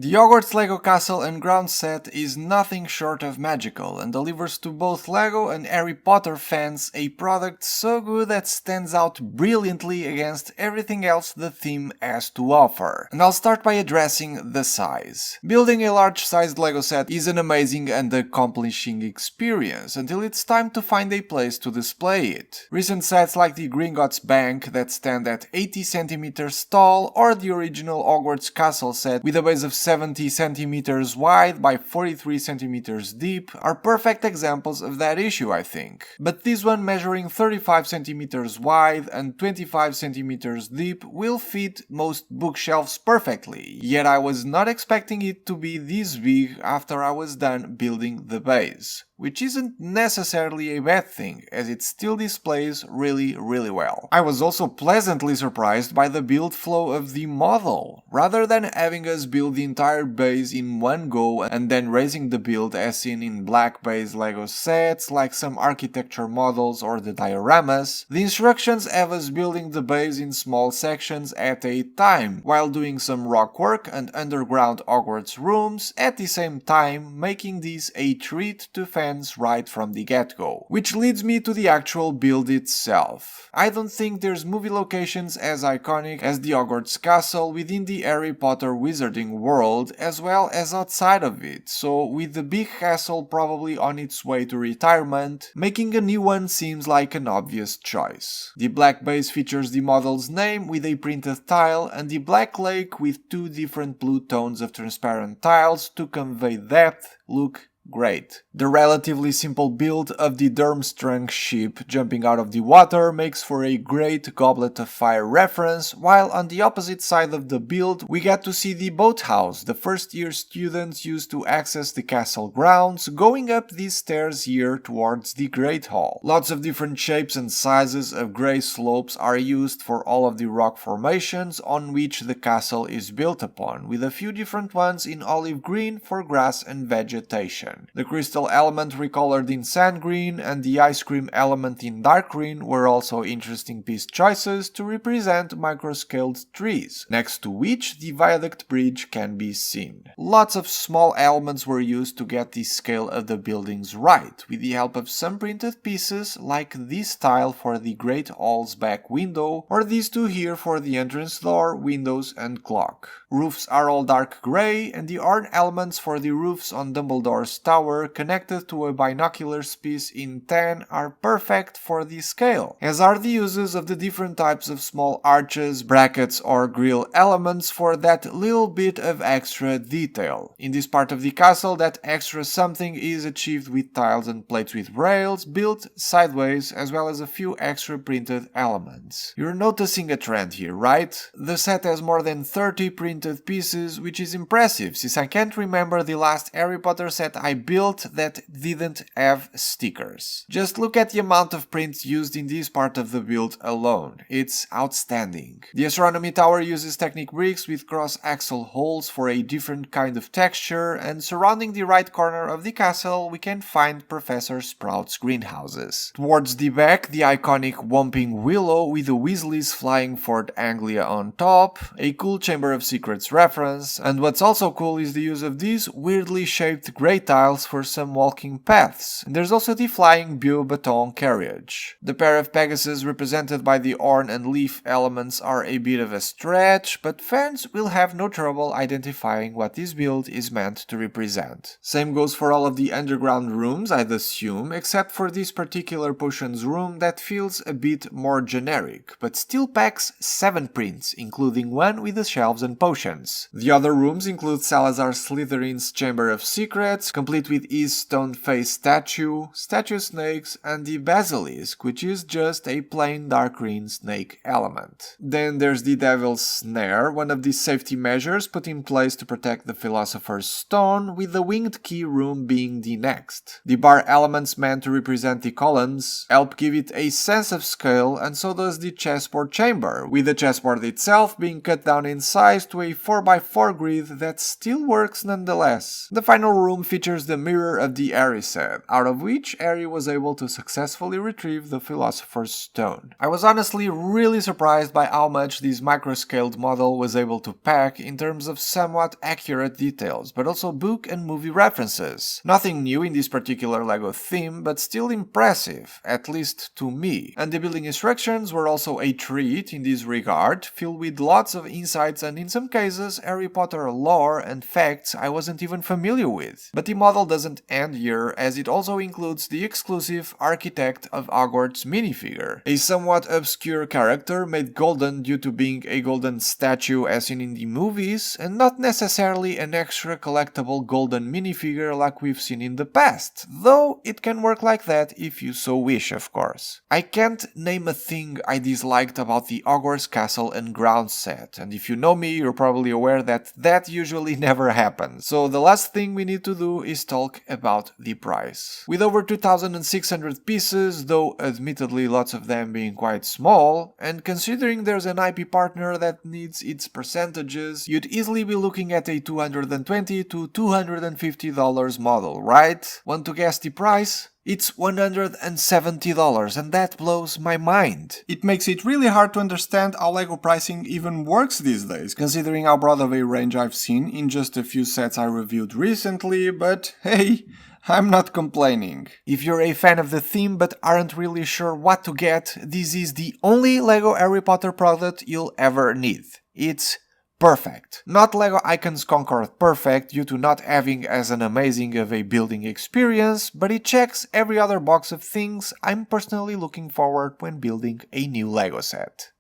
The Hogwarts LEGO Castle and Grounds set is nothing short of magical and delivers to both LEGO and Harry Potter fans a product so good that stands out brilliantly against everything else the theme has to offer. And I'll start by addressing the size. Building a large-sized LEGO set is an amazing and accomplishing experience until it's time to find a place to display it. Recent sets like the Gringotts Bank that stand at 80 centimeters tall or the original Hogwarts Castle set with a base of 70 centimeters wide by 43 centimeters deep are perfect examples of that issue, I think. But this one measuring 35 centimeters wide and 25 centimeters deep will fit most bookshelves perfectly, yet I was not expecting it to be this big after I was done building the base. Which isn't necessarily a bad thing, as it still displays really well. I was also pleasantly surprised by the build flow of the model. Rather than having us build the entire base in one go and then raising the build as seen in black base LEGO sets like some architecture models or the dioramas, the instructions have us building the base in small sections at a time, while doing some rock work and underground Hogwarts rooms at the same time, making this a treat to fans right from the get-go. Which leads me to the actual build itself. I don't think there's movie locations as iconic as the Hogwarts Castle within the Harry Potter wizarding world as well as outside of it, so with the big castle probably on its way to retirement, making a new one seems like an obvious choice. The black base features the model's name with a printed tile and the black lake with two different blue tones of transparent tiles to convey depth, look great. The relatively simple build of the Durmstrang ship jumping out of the water makes for a great Goblet of Fire reference, while on the opposite side of the build we get to see the boathouse the first year students use to access the castle grounds, going up these stairs here towards the Great Hall. Lots of different shapes and sizes of grey slopes are used for all of the rock formations on which the castle is built upon, with a few different ones in olive green for grass and vegetation. The crystal element recolored in sand green and the ice cream element in dark green were also interesting piece choices to represent microscaled trees, next to which the viaduct bridge can be seen. Lots of small elements were used to get the scale of the buildings right, with the help of some printed pieces like this tile for the Great Hall's back window, or these two here for the entrance door, windows and clock. Roofs are all dark grey, and the horn elements for the roofs on Dumbledore's tower connected to a binoculars piece in tan are perfect for the scale, as are the uses of the different types of small arches, brackets or grille elements for that little bit of extra detail. In this part of the castle, that extra something is achieved with tiles and plates with rails built sideways, as well as a few extra printed elements. You're noticing a trend here, right? The set has more than 30 printed pieces, which is impressive since I can't remember the last Harry Potter set I built that didn't have stickers. Just look at the amount of prints used in this part of the build alone. It's outstanding. The astronomy tower uses Technic bricks with cross-axle holes for a different kind of texture, and surrounding the right corner of the castle we can find Professor Sprout's greenhouses. Towards the back, the iconic Whomping Willow with the Weasleys flying Fort Anglia on top, a cool Chamber of Secrets reference, and what's also cool is the use of these weirdly shaped grey tiles for some walking paths. And there's also the flying Beauxbaton carriage. The pair of Pegasus represented by the horn and leaf elements are a bit of a stretch, but fans will have no trouble identifying what this build is meant to represent. Same goes for all of the underground rooms, I'd assume, except for this particular potions room that feels a bit more generic, but still packs 7 prints, including one with the shelves and potions. The other rooms include Salazar Slytherin's Chamber of Secrets, complete with his stone-faced statue snakes, and the Basilisk, which is just a plain dark green snake element. Then there's the Devil's Snare, one of the safety measures put in place to protect the Philosopher's Stone, with the Winged Key room being the next. The bar elements meant to represent the columns help give it a sense of scale, and so does the chessboard chamber, with the chessboard itself being cut down in size to a a 4x4 grid that still works nonetheless. The final room features the mirror of the Harry set, out of which Harry was able to successfully retrieve the Philosopher's Stone. I was honestly really surprised by how much this microscaled model was able to pack in terms of somewhat accurate details, but also book and movie references. Nothing new in this particular LEGO theme, but still impressive, at least to me. And the building instructions were also a treat in this regard, filled with lots of insights and in some cases Harry Potter lore and facts I wasn't even familiar with. But the model doesn't end here, as it also includes the exclusive Architect of Hogwarts minifigure, a somewhat obscure character made golden due to being a golden statue as seen in the movies, and not necessarily an extra collectible golden minifigure like we've seen in the past, though it can work like that if you so wish, of course. I can't name a thing I disliked about the Hogwarts Castle and Grounds set, and if you know me, you're probably aware that that usually never happens. So the last thing we need to do is talk about the price. With over 2,600 pieces, though admittedly lots of them being quite small, and considering there's an IP partner that needs its percentages, you'd easily be looking at a $220 to $250 model, right? Want to guess the price? It's $170, and that blows my mind. It makes it really hard to understand how LEGO pricing even works these days, considering how broad of a range I've seen in just a few sets I reviewed recently, but hey, I'm not complaining. If you're a fan of the theme but aren't really sure what to get, this is the only LEGO Harry Potter product you'll ever need. It's perfect. Not LEGO Icons Concord perfect due to not having as an amazing of a building experience, but it checks every other box of things I'm personally looking forward when building a new LEGO set.